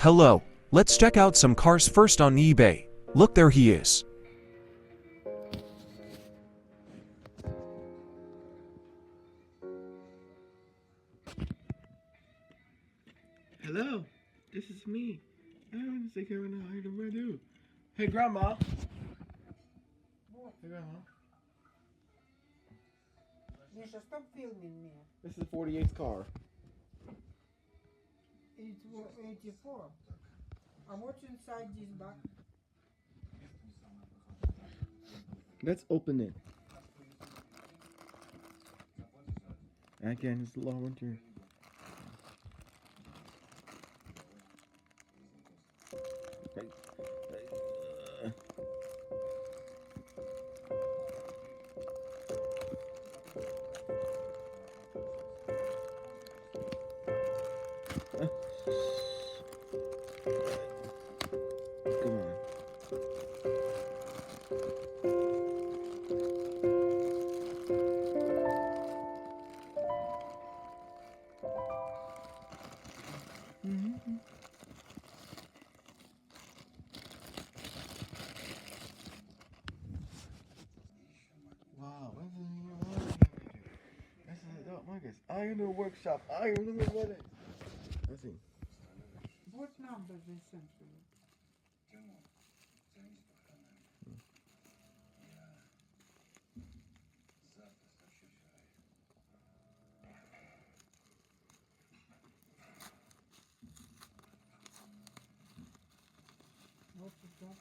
Hello, let's check out some cars first on eBay. Look, there he is. Hello, this is me. I don't think I know how to do. Hey, Grandma. Hey, Grandma. Misha, stop filming me. This is 48's car. It's 84. And what's inside this bag? Let's open it. Again, it's low winter. Come on. Wow, this is a dog Marcus. I am the workshop. I am the wedding. Let's see. What number they sent to you? What is that?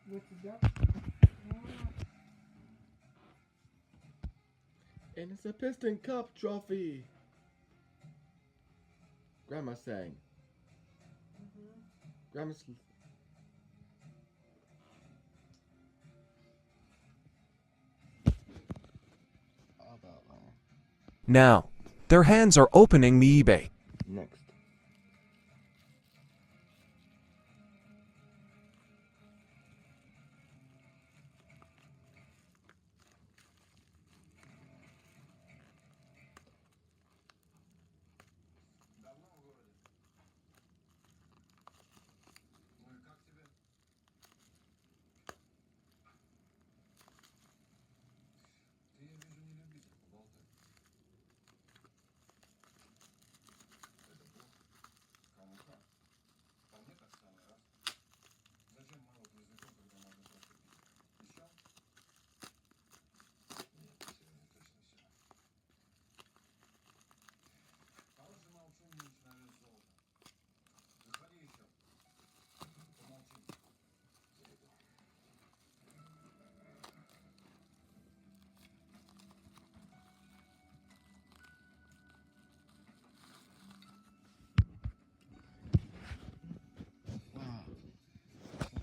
What is that? And it's a Piston Cup trophy. Grandma sang. Grandma's. Now, their hands are opening the eBay. Next.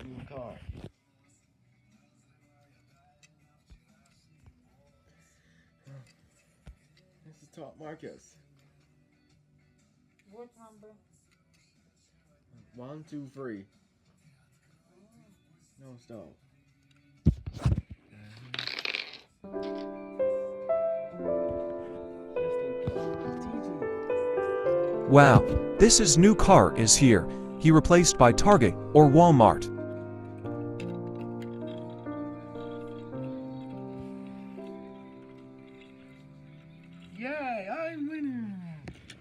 New car. This is Todd Marcus. What number? 1, 2, 3. No, stop. Wow, this is new car is here. He replaced by Target or Walmart. Yay, I'm winning.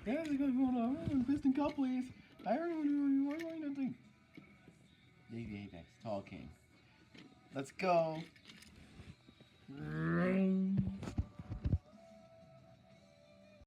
Guys, I'm going to Piston Cup, please. I already want to think. Big Apex, Tall King. Let's go.